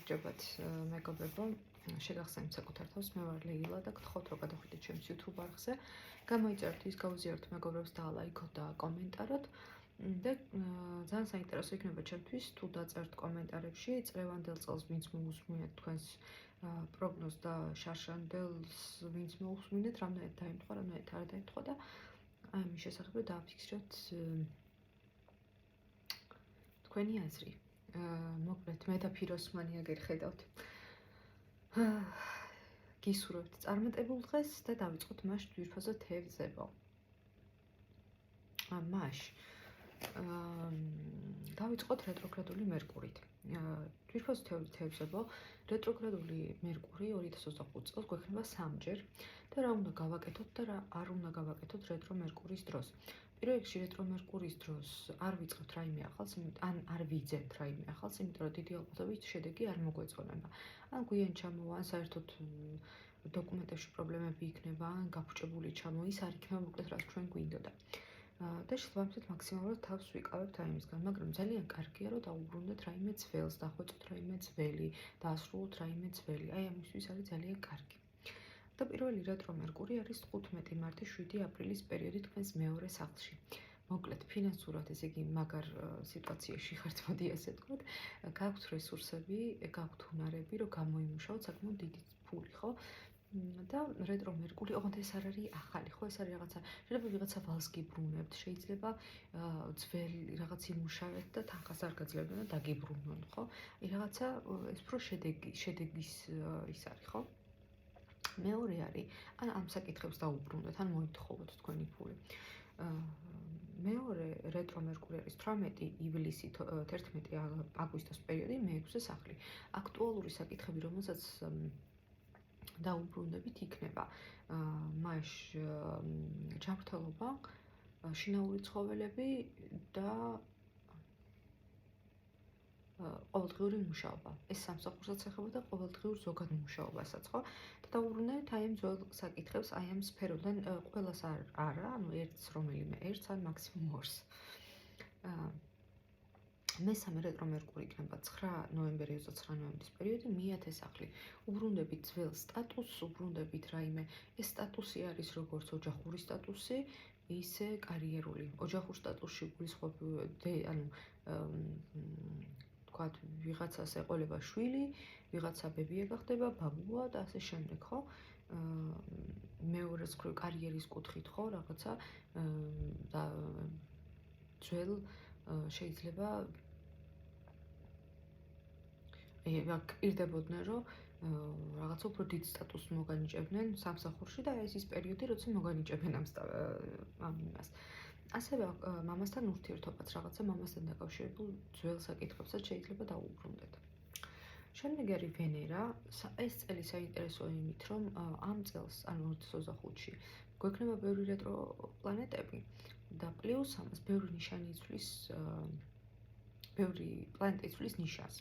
მოგესალმებით მეგობრებო, შეგახსენებთ საკუთარ თავს, მე ვარ ლეილა და გთხოვთ რომ გადავიდეთ ჩემს YouTube არხზე, გამოიწეროთ ის, გაუზიაროთ მეგობრებს და ლაიქოთ და კომენტაროთ და ძალიან საინტერესო იქნება ჩემთვის თუ დაწერთ კომენტარებში წლევანდელ წელს ვინც მოусმინეთ თქვენს პროგნოზს და შარშანდელს ვინც მოусმინეთ, რამდენად დაემთხვა, რამდენად არ დაემთხვა და აი მის შესახებ დააფიქსიროთ თქვენი აზრი. მოკლედ მე და ფიროსმანი აგერ ხედავთ. გისურვებთ წარმატებულ დღეს და დავიწყოთ მას ძვირფასო თევზებო. მას დავიწყოთ რეტროგრადული მერკურით. ძვირფასო თევზებო, რეტროგრადული მერკური 2025 წელს გვექნება 3-ჯერ და რა უნდა გავაკეთოთ და რა არ უნდა გავაკეთოთ რეტრო მერკურის დროს. პირველ რიგში რეტრო მერკურის დროს არ ვიწყებთ რაიმე ახალს, ან არ ვიძებთ რაიმე ახალს, იმიტომ რომ დიდი ალბათობით შედეგი არ მოგვეწონება. ან გვიან ჩამოვა, ან საერთოდ დოკუმენტებში პრობლემები იქნება, ან გაფუჭებული ჩამოვა, ის არ იქნება მოკლედ რაც ჩვენ გვინდოდა. და შესაბამისად მაქსიმალურად თავს ვიკავებთ აი იმისგან, მაგრამ ძალიან კარგია რომ დაუბრუნდეთ რაიმე ძველს, დახვეწოთ რაიმე ძველი, დაასრულოთ რაიმე ძველი. აი ამისთვის არის ძალიან კარგი. და პირველი რეტრო მერკური არის 15 მარტი 7 აპრილის პერიოდი თქვენს მეორე სახლში. მოკლედ ფინანსურად ესე იგი მაგარ სიტუაციაში ხართ, მოდი ასე ვთქვათ, გაქვთ რესურსები, გაქვთ უნარები, რომ გამოიმუშაოთ საკმაოდ დიდი ფული, ხო? და რეტრო მერკური, ოღონდ ეს არ არის ახალი, ხო? ეს არის რაღაცა, შეიძლება ვიღაცა ვალს გიბრუნებთ, შეიძლება ძველი რაღაც იმუშავეთ და თანხას არ გაძლევდნენ და დაგიბრუნონ, ხო? აი რაღაცა ეს უფრო შედეგის ის არის, ხო? მეორე არის, ან ამ საკითხებს დაუბრუნდეთ, ან მოითხოვოთ თქვენი ფული. მეორე რეტრო მერკური არის 18 ივლისი 11 აგვისტოს პერიოდი, მე-6 სახლი. აქტუალური საკითხები, რომელსაც დაუბრუნდებით იქნება მას ჯანმრთელობა, შინაური ცხოველები და ყოველდღიური მუშაობა. ეს სამსახურსაც ეხება და ყოველდღიურ ზოგად მუშაობასაც, ხო? და დაუბრუნდებით აი ამ ძველ საკითხებს, აი ამ სფეროდან ყველას არა, ანუ ერთს რომელიმე ერთს ან მაქსიმუმ ორს. მესამე რეტრო მერკური იქნება 9 ნოემბერი 29 ნოემბრის პერიოდი, მე-10 სახლი. უბრუნდებით ძველ სტატუსს, უბრუნდებით რაიმე, ეს სტატუსი არის როგორც ოჯახური სტატუსი, ისე კარიერული. ოჯახურ სტატუსში გულისხმობ ანუ თქვათ ვიღაცას ეყოლება შვილი, ვიღაცა ბებია გახდება, ბაბუა და ასე შემდეგ, ხო? მეორეს მხრივ კარიერის კუთხით, ხო, რაღაცა და ძველ შეიძლება პირდებოდნენ, რომ რაღაცა უფრო დიდ სტატუსს მოგანიჭებდნენ სამსახურში და ეს ის პერიოდი, როცა მოგანიჭებენ ამ იმას. ასევე მამასთან ურთიერთობაც, რაღაცა მამასთან დაკავშირებულ ძველ საკითხებსაც შეიძლება დაუბრუნდეთ. შემდეგ არის ვენერა. ეს წელი საინტერესოა იმით, რომ ამ წელს, ანუ 2025-ში, გვექნება ბევრი რეტრო პლანეტები და პლუს ამას ბევრი ნიშანი იცვლის, ბევრი პლანეტა იცვლის ნიშანს.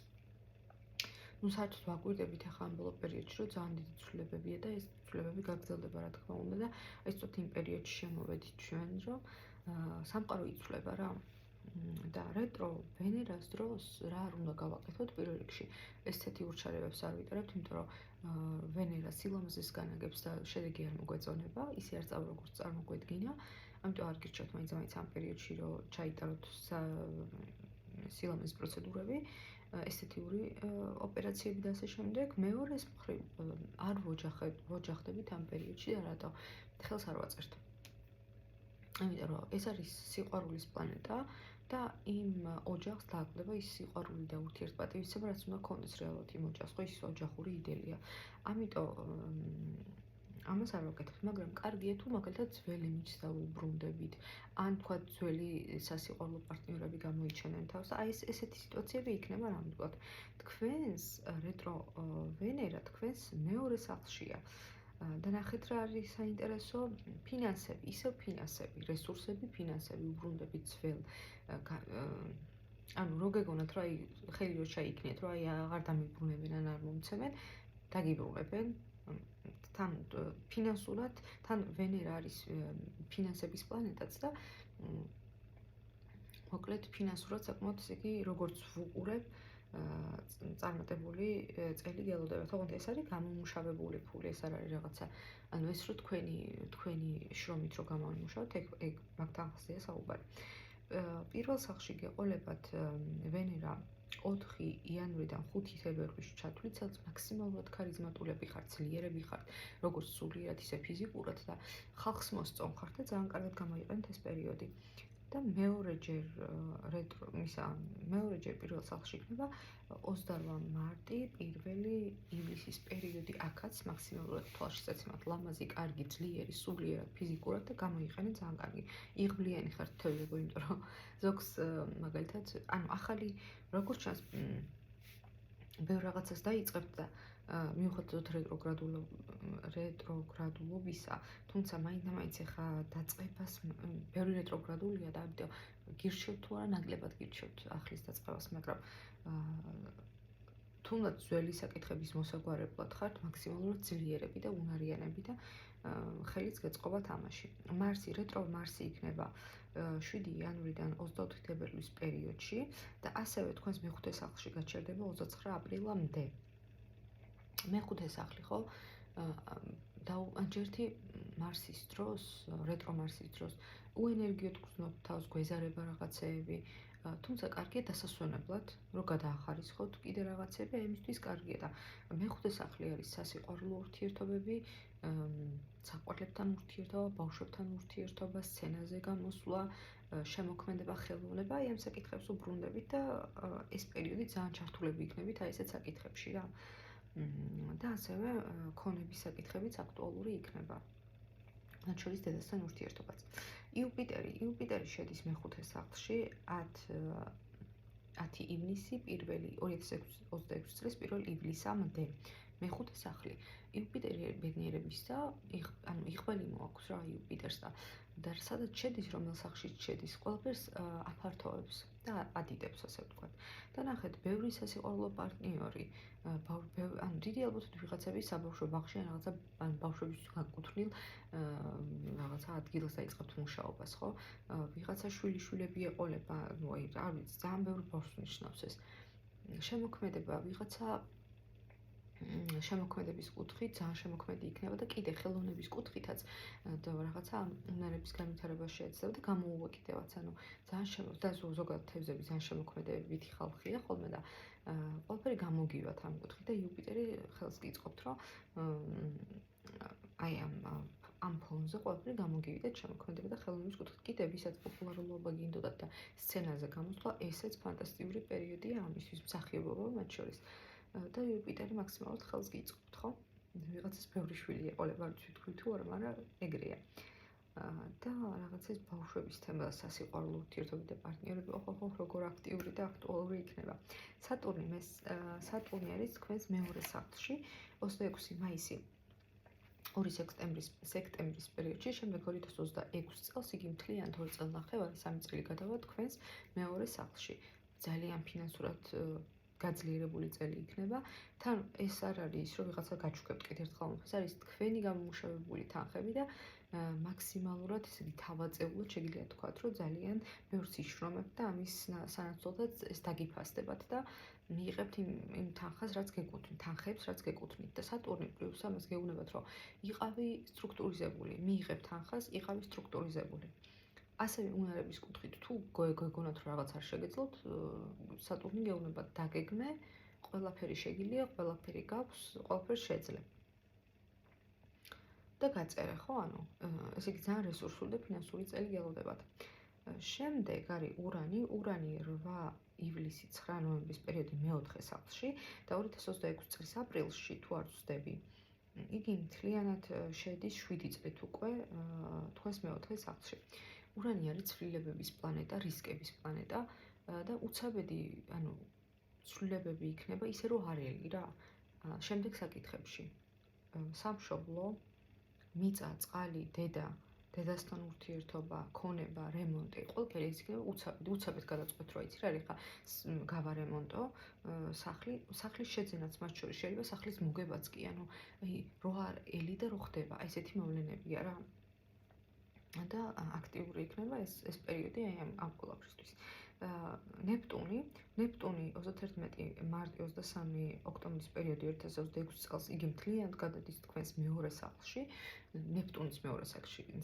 ну საერთოდ ვაკვირდებით ახლა ამ ბოლო პერიოდში, რომ ძალიან დიდი ცვლილებებია და ეს ცვლილებები გაგრძელდება, რა თქმა უნდა და აი სწორედ იმ პერიოდში შემოვედით ჩვენ, რომ სამყარო იცვლება რა. და რეტრო ვენერას დროს რა არ უნდა გავაკეთოთ პირველ რიგში. ესეთი ურჩარებებს არ ვიტარებთ, იმიტომ რომ ვენერა სილამაზეს განაგებს და შედეგი არ მოგვეწონება, ისე არ წავა როგორც წარმოგვედგინა. ამიტომ არ გირჩევთ მაინც ამ პერიოდში, რომ ჩაიტაროთ სილამაზის პროცედურები, ესთეტიური ოპერაციები და ასე შემდეგ. მეორეს მხრივ არ ვოჯახდებით ამ პერიოდში და რატო? ხელს არ ვაწერთ. ამიტომ რომ ეს არის სიყვარულის პლანეტა და იმ ოჯახს დააკლდება ის სიყვარული და ურთიერთპატივისცემა, რაც უნდა გქონდეს რეალურად იმ ოჯახს, ხო, ის ოჯახური იდელია. ამიტომ ამას არ ვაკეთებთ, მაგრამ კარგია თუ მაგალითად ძველი მიჩს დაუბრუნდებით, ან თქვა ძველი სასიყვარულო პარტნიორები გამოიჩენენ თავს და აი ესეთი სიტუაციები იქნება რამოდენად. თქვენს რეტრო ვენერა თქვენს მეორე სახლშია. და ნახეთ რა არის საინტერესო, ფინანსები, ისევ ფინანსები, რესურსები, ფინანსები უბრუნდებით ძველ. ანუ რო გეგონათ, რომ აი ხელი რო ჩაიქნიეთ, რომ აი აღარ დამიბრუნებენ ან არ მომცემენ, დაგიბრუნებენ. თან ფინანსურად, თან ვენერა არის ფინანსების პლანეტაც და მოკლედ ფინანსურად საკმაოდ ესე იგი როგორც ვუყურებ, წარმატებული წელი გელოდებათ. ოღონდ ეს არის გამომუშავებული ფული, ეს არ არის რაღაცა. ანუ ეს რო თქვენი შრომით რო გამოვიმუშავოთ, ეგ მაგ თანხაზეა საუბარი. პირველ სახლში გეყოლებათ ვენერა 4 იანვრიდან 5 თებერვლისში ჩათვლით, მაქსიმალურად ქარიზმატულები ხართ, ძლიერები ხართ, როგორც სულიერად, ისე ფიზიკურად და ხალხს მოსწონხართ და ძალიან კარგად გამოიყენეთ ეს პერიოდი. და მეორეჯერ პირველ სახლში იქნება 28 მარტი, 1 ივლისის პერიოდი, აქაც მაქსიმალურად თვალში წეცემათ ლამაზი, კარგი, ძლიერი, სულიერად, ფიზიკურად და გამოიყენეთ ძალიან კარგი. იღბლიანი ხართ თევზებო, იმიტომ რომ ზოგს მაგალითად, ანუ ახალი როგორც ჩანს ბევრ რაღაცას დაიწყებთ და მიუხედავად რეტროგრადულობისა, თუმცა მაინც ახლა დაწყებას ბევრი რეტროგრადულია და ამიტომ გირჩევთ თუ არა ნაკლებად გირჩევთ ახლის დაწყებას, მაგრამ თუნდაც ძველი საკითხების მოსაგვარებლად ხართ, მაქსიმალურად ძლიერები და უნარიანები და ხელიც გეწყობათ ამაში. რეტრო მარსი იქნება 7 იანვრიდან 24 თებერვლის პერიოდში და ასევე თქვენს მეხუთე სახლში გაჩერდება 29 აპრილამდე. მეხუთე სახლი ხო ჯერთი მარსის დროს, რეტრო მარსის დროს უენერგიოდ გრძნობთ თავს, გვეზარება რაღაცეები, თუმცა კარგია დასასვენებლად, რომ გადაახარისხოთ კიდე რაღაცეები, ამისთვის კარგია და მეხუთე სახლი არის სასიყვარულო ურთიერთობები, საყვარლებთან ურთიერთობა, ბავშვებთან ურთიერთობა, სცენაზე გამოსვლა, შემოქმედება, ხელოვნება, აი ამ საკითხებს უბრუნდებით და ეს პერიოდი ძალიან ჩართულები იქნებით აი ესეთ საკითხებში რა. და ასევე ქონების საკითხებიც აქტუალური იქნება. მათ შორის დედასთან ურთიერთობაც. იუპიტერი შედის მეხუთე სახლში 10 ივნისი 2026 წლის 1 ივლისამდე. მეხუთე სახლი. იუპიტერი ბედნიერების და ანუ იყველი მოაქვს რა იუპიტერს და სადაც შედის, რომელ სახლში შედის, ყველაფერს აფართოვებს და ადიდებს, ასე ვთქვათ. და ნახეთ, ბევრი სასიყვარულო პარტნიორი, ანუ დიდი ალბათობით ვიღაცების საბავშვო ბაღში ან რაღაცა ბავშვების განკუთვნილ რაღაცა ადგილს დაიწყებთ მუშაობას, ხო? ვიღაცა შვილები ეყოლება, ну აი, არ ვიცი, ძალიან ბევრი ბავშვს ნიშნავს ეს. შემოქმედება, ვიღაცა შემოქმედების კუთხით ძალიან შემოქმედი იქნება და კიდე ხელოვნების კუთხითაც და რაღაცა უნარების განვითარება შეეძლება და გამოუვეკიდევაც, ანუ ძალიან და ზოგადად თევზები ძალიან შემოქმედებითი ხალხია ხოლმე და ყველაფერი გამოგივათ ამ კუთხით და იუპიტერი ხელს გიწყობთ, რომ აი ამ ფონზე ყველაფერი გამოგივიდეთ შემოქმედება და ხელოვნების კუთხით. კიდე ვისაც პოპულარულობა გინდოდათ და სცენაზე გამოსვლა, ესეც ფანტასტიკური პერიოდია ამისთვის, მსახიობობა მათ შორის. და იუპიტერი მაქსიმალურად ხელს გიწყობთ, ხო? ვიღაცას ბევრი შვილი ეყოლება, არ ვიცი თქვი თუ არა, მაგრამ ეგრეა. და რაღაცის ბავშვების თემა, სასიყვარულო ურთიერთობები და პარტნიორები, როგორ აქტიური და აქტუალური იქნება. სატურნი არის თქვენს მეორე სახლში, 26 მაისი 2 სექტემბრის პერიოდში, შემდეგ 2026 წელს იგი მთლიანად 2 წელნახევარი 3 წელი გადავა თქვენს მეორე სახლში. ძალიან ფინანსურად გაძლიერებული წელი იქნება. თან ეს არ არის, რომ ვიღაცა გაჩუქებთ კიდევ ერთხელ, ეს არის თქვენი გამომუშავებული თანხები და მაქსიმალურად ესე იგი თავაწეულად შეგიძლიათ თქვათ, რომ ძალიან ბევრს იშრომებთ და ამის სანაცვლოდაც ეს დაგიფასდებათ და მიიღებთ იმ თანხას, რაც გეკუთვნით, თანხებს, რაც გეკუთვნით და სატურნი პლუს ამას გეუბნებათ, რომ იყავი სტრუქტურიზებული, მიიღებთ თანხას, იყავი სტრუქტურიზებული. ასევე უნარების კუთხით თუ გეგონათ რომ რაღაც არ შეგეძლოთ, სატურნი გეუბნებათ დაგეგმე, ყველაფერი შეგიძლია, ყველაფერი გაქვს, ყველაფერს შეძლებ. და გაწერე, ხო, ანუ ესე იგი ძალიან რესურსული და ფინანსური წელი გელოდებათ. შემდეგ არის ურანი 8 ივლისი 9 ნოემბრის პერიოდი მეოთხე სახლში და 2026 წლის აპრილში თუ არ ვცდები, იგი მთლიანად შედის 7 წლით უკვე თქვენს მეოთხე სახლში. ურანი არის ცვლილებების პლანეტა, რისკების პლანეტა და უცაბედი, ანუ ცვლილებები იქნება ისე რომ არელი რა. შემდეგ საკითხებში. სამშობლო, მიწა, წყალი, დედასთან ურთიერთობა, ქონება, რემონტი, ყველაფერი ის იქნება უცაბად გადაწყვეტ რა იცი რა არის ხა გავარემონტო სახლის შეძენაც მათ შორის შეიძლება სახლის მოგებაც კი, ანუ რო არ ელი და რო ხდება, აი ესეთი მოვლენებია რა. და აქტიური იქნება ეს პერიოდი აი ამ ყველაფრისთვის. ნეპტუნი 31 მარტი 23 ოქტომბრის პერიოდი 2026 წელს იგი მთლიანად გადადის თქვენს მეორე სახლში. ნეპტუნის მეორე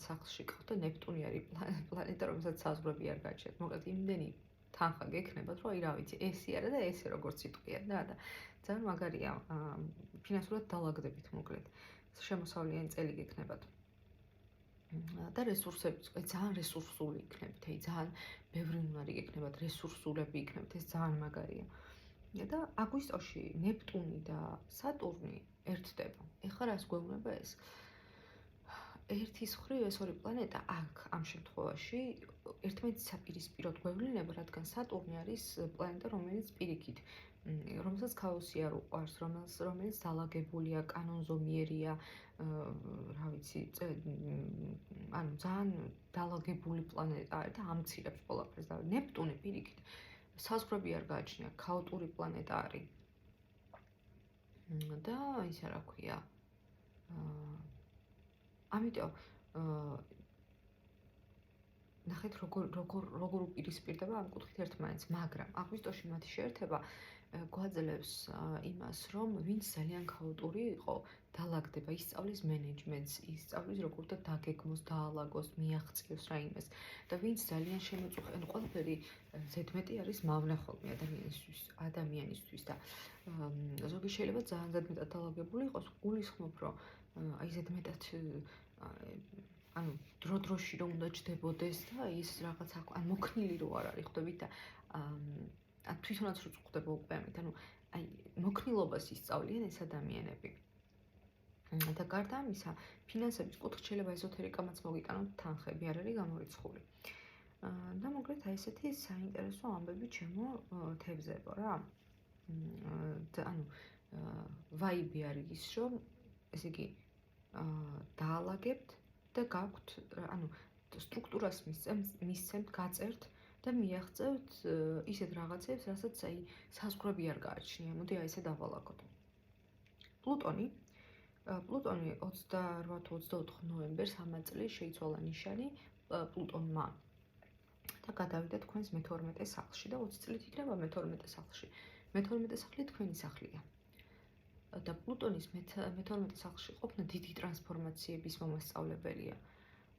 სახლში ყავთ და ნეპტუნი არის პლანეტა, რომელსაც საზღვრები არ გააჩნიათ. მოკლედ იმდენი თანხა გექნებათ, რომ აი რა ვიცი, ესე არა და ესე როგორც სიტყვია და ძალიან მაგარია. ფინანსურად დაალაგდებით მოკლედ. შემოსავლიანი წელი გექნებათ. და რესურსებიც, ძალიან რესურსული იქნებით, ძალიან ბევრი უნარი გექნებათ, რესურსულები იქნებით, ეს ძალიან მაგარია. და აგვისტოში ნეპტუნი და სატურნი ერთდება. ეხლა რას გვეუბნება ეს? ერთის მხრივ ეს ორი პლანეტა აქ ამ შემთხვევაში ერთმანეთის საპირისპიროდ გვევლინება, რადგან სატურნი არის პლანეტა, რომელიც პირიქით, რომელსაც ქაოსი არ უყვარს, რომელიც დალაგებულია, კანონზომიერია, რა ვიცი, ანუ ძალიან დალაგებული პლანეტა არის და ამცირებს ყველაფერს და ნეპტუნი პირიქით საზღვრები არ გააჩნია, ქაოტური პლანეტა არის. და ისა რა ქვია, ამიტომ ნახეთ როგორ უპირისპირდება ამ კუთხით ერთმანეთს, მაგრამ აგვისტოში მათი შეერთება გვაძლევს იმას, რომ ვინც ძალიან ქაოტური იყო, დაალაგდება, ისწავლის მენეჯმენტს, ისწავლის როგორ და დაგეგმოს, დაალაგოს, მიაღწიოს რაიმეს და ვინც ძალიან შემოწუხე, ანუ ყველაფერი ზედმეტი არის მავნე ხოლმე ადამიანისთვის და ზოგი შეიძლება ძალიან ზედმეტად დაალაგებული იყოს, გულისხმობ, რომ აი ზედმეტად ანუ დრო-დროში რომ უნდა ჯდებოდეს და ის რაღაც ან მოქნილი რო არ არის, ხვდებით და ან თვითონაც რო წუხდება უკვე ამით, ანუ აი მოქნილობას ისწავლიან ეს ადამიანები. და გარდა ამისა, ფინანსების კუთხით შეიძლება ეზოთერიკამაც მოგიტანოთ თანხები, არ არის გამორიცხული. და მოკლედ აი ესეთი საინტერესო ამბები ჩემო თევზებო რა. ანუ ვაიბი არის ის, რომ ესე იგი დაალაგებთ და გაქვთ, ანუ სტრუქტურას მისცემთ, გაწერთ და მიაღწევთ ისეთ რაღაცებს, რასაც აი საზღვრები არ გააჩნია. მოდი აი ესე დავალაგოთ. პლუტონი 28-24 ნოემბერს ამ წელს შეიცვალა ნიშანი პლუტონმა და გადავიდა თქვენს მე-12 სახლში და 20 წლით იქნება მე-12 სახლში. მე-12 სახლი თქვენი სახლია. და პლუტონის მე-12 სახლში ყოფნა დიდი ტრანსფორმაციების მომასწავლებელია.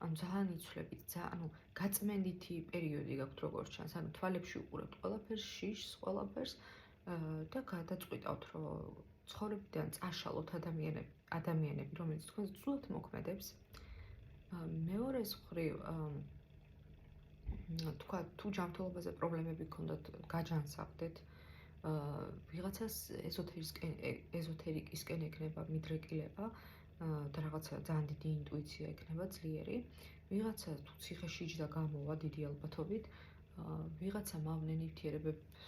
ანუ ძალიან იცვლებით, ანუ გაწმენდითი პერიოდი გაქვთ როგორც ჩანს, ანუ თვალებში უყურებთ ყველაფერს, შიშს, ყველაფერს და გადაწყვიტავთ, რომ ცხოვრებიდან წაშალოთ ადამიანები, რომელიც თქვენს ცუდად მოქმედებს. მეორეს მხრივ, თქვა თუ ჯანმრთელობაზე პრობლემები გქონდათ, გაჯანსაღდეთ. ვიღაცას ეზოთერიკისკენ ექნება მიდრეკილება და რაღაცა ძალიან დიდი ინტუიცია ექნება ძლიერი. ვიღაცა თუ ციხეში იჯდა გამოვა დიდი ალბათობით, ვიღაცა მავნე ნივთიერებებს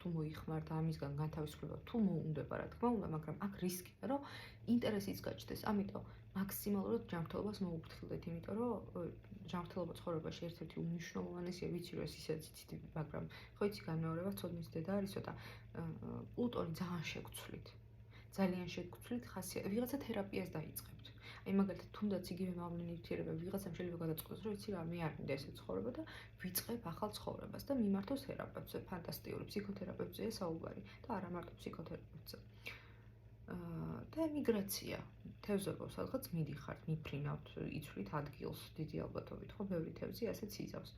თუ მოიხმარდა ამისგან განთავისუფლება თუ მოუნდება რა თქმა უნდა, მაგრამ აქ რისკია, რომ ინტერესიც გაჩნდეს. ამიტომ მაქსიმალურად ჯანმრთელობას მოუფრთხილდეთ, იმიტომ რომ ჯანმრთელობა ცხოვრებაში ერთ-ერთი უმნიშვნელოვანესია, ვიცი რომ ეს ისედაც იცით, მაგრამ ხო იცი განმეორება ცოდნის დედა არისო და პლუტონი ძალიან შეგცვლით ხასიათი. ვიღაცა თერაპიას დაიწყებთ. აი მაგალითად, თუნდაც იგივე მავნე ნივთიერება ვიღაცამ შეიძლება გადაწყვეტოს, რომ იცი რა, მე არ მინდა ესე ცხოვრება და ვიწყებ ახალ ცხოვრებას და მიმართოს თერაპევტზე, ფანტასტიკური ფსიქოთერაპევტზეა საუბარი და არა მარტო ფსიქოთერაპევტზე. და ემიგრაცია. თევზებო, სადღაც მიდიხართ, მიფრინავთ, იცვლით ადგილს დიდი ალბათობით, ხო, ბევრი თევზი ასეც იზავს.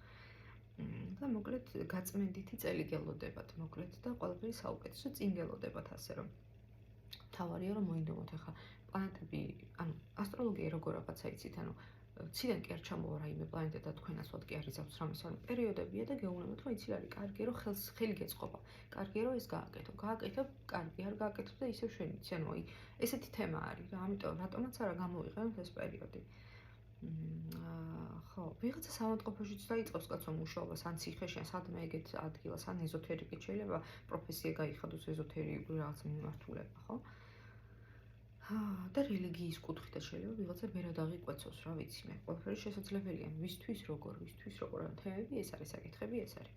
და მოკლედ გაწმენდითი წელი გელოდებათ, მოკლედ და ყველაფერი საუკეთესო წინ გელოდებათ, ასე რომ თავარია რომ მოინდომოთ ახლა პლანეტები, ანუ ასტროლოგია როგორ რაღაცა იცით, ანუ ციდან კი არ ჩამოვა რაიმე პლანეტა და თქვენას ვთქვი არის აქვს რამეს, ანუ პერიოდებია და გეუბნებათ, რომ იცი რა არის, კარგია რომ ხელი გეწყობა, კარგია რომ ეს გააკეთო, კარგი არ გააკეთო და ისევ შენიცი, ანუ ესეთი თემა არის რა, ამიტომ რატომაც არა გამოვიყენოთ ეს პერიოდი. ხო, ვიღაცა სამავთყოფოშიც დაიწყოს კაცო მუშაობას, ან ციხეში, ან სადმე ეგეთ ადგილას, ან ეზოთერიკით შეიძლება პროფესია გაიხადოს ეზოთერიული რაღაც მიმართულება, ხო? და რელიგიის კუთხითაც შეიძლება ვიღაცა ბერად აღიკვეცოს, რა ვიცი მე, ყველაფერი შესაძლებელია, ვისთვის როგორ, ან თემები ეს არის, საკითხები ეს არის.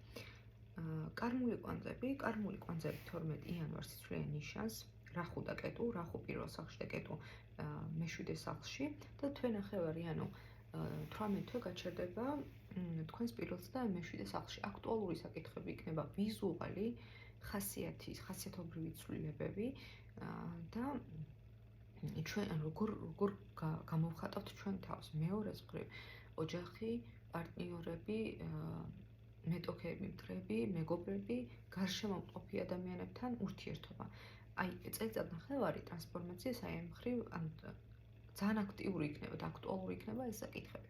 კარმული კვანძები 12 იანვარს იცვლიან ნიშანს, რახუ და კეტუ, რახუ პირველ სახლში და კეტუ მე-7 სახლში და თვე ნახევარი, ანუ 18 თვე გაჩერდება თქვენს პირველს და მე-7 სახლში აქტუალური საკითხები იქნება ვიზუალი, ხასიათობრივი ცვლილებები და ჩვენ როგორ გამოვხატავთ ჩვენ თავს. მეორეს მხრივ, ოჯახი, პარტნიორები, მეტოქეები, მტრები, მეგობრები, გარშემო მყოფი ადამიანებთან ურთიერთობა. აი, წელიწად ნახევარი ტრანსფორმაციის აი ამ მხრივ ძალიან აქტიური იქნება და აქტუალური იქნება ეს საკითხები.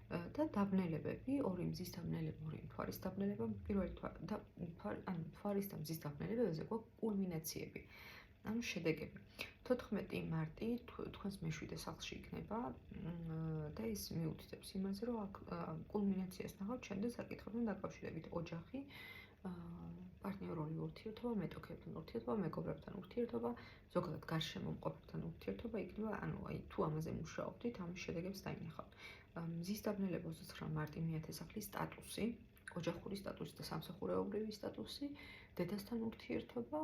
და დაბნელებები, ორი მზის დაბნელება, ორი მთვარის დაბნელება, პირველი მთვარის და მზის დაბნელებებზე გვაქვს კულმინაციები. ანუ შედეგები. 14 მარტი თქვენს მე-7 სახლში იქნება და ეს მიუთითებს იმაზე, რომ აქ კულმინაციას ნახავთ შენდელ საკითხებთან დაკავშირებით. ოჯახი, პარტნიორული ურთიერთობა, მეტოქეებთან ურთიერთობა, მეგობრებთან ურთიერთობა, ზოგადად გარშემო მყოფებთან ურთიერთობა იქნება, ანუ აი თუ ამაზე მუშაობდით, ამის შედეგებს დაინახავთ. მზის დაბნელება 29 მარტი მე-10 სახლის სტატუსი, ოჯახური სტატუსი და სამსახურეობრივი სტატუსი, დედასთან ურთიერთობა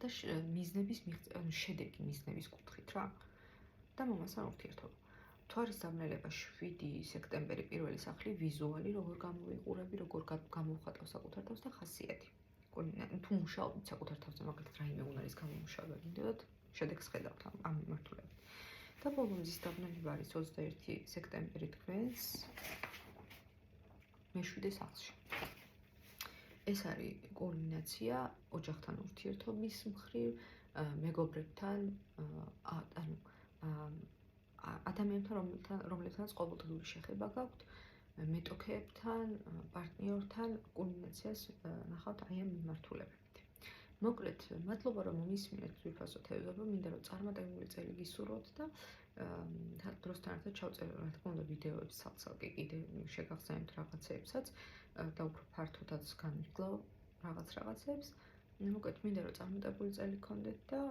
და მიზნების შედეგი მიზნების კუთხით რა და მამასთან ურთიერთობა. მთვარის დაბნელება 7 სექტემბერი პირველი სახლი ვიზუალი, როგორ გამოვიყურები, როგორ გამოვხატავ საკუთარ თავს და ხასიათი. თუ მუშაობთ საკუთარ თავზე, მაგალითად რაიმე უნარის გამომუშავება გინდოდათ, შედეგს ხედავთ ამ მიმართულებით. და ბოლო მზის დაბნელება არის 21 სექტემბერი თქვენს მე-7 სახლში. ეს არის კულმინაცია ოჯახთან ურთიერთობის მხრივ, მეგობრებთან, ადამიანებთან, რომლებთანაც ყოველდღიური შეხება გაქვთ, მეტოქეებთან, პარტნიორთან კულმინაციას ნახავთ აი ამ მიმართულებებით. მოკლედ, მადლობა რომ მომისმინეთ ძვირფასო თევზებო, მინდა რომ წარმატებული წელი გისურვოთ და დროსთან ერთად ჩავწერე რა თქმა უნდა ვიდეოებს ცალ-ცალკე კიდე შეგახსენებთ რაღაცეებსაც და უფრო ფართოდაც განვიხილავ რაღაცებს. მოკლედ, მინდა რომ წარმატებული წელი გქონდეთ და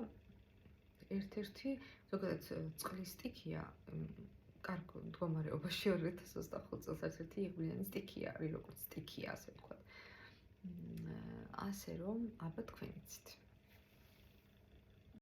ერთ-ერთი ზოგადად წყლის სტიქია კარგ მდგომარეობაში 2025 წელს ერთ-ერთი იღბლიანი სტიქია არის, როგორც სტიქია, ასე ვთქვათ. ასე რომ, აბა თქვენიცით.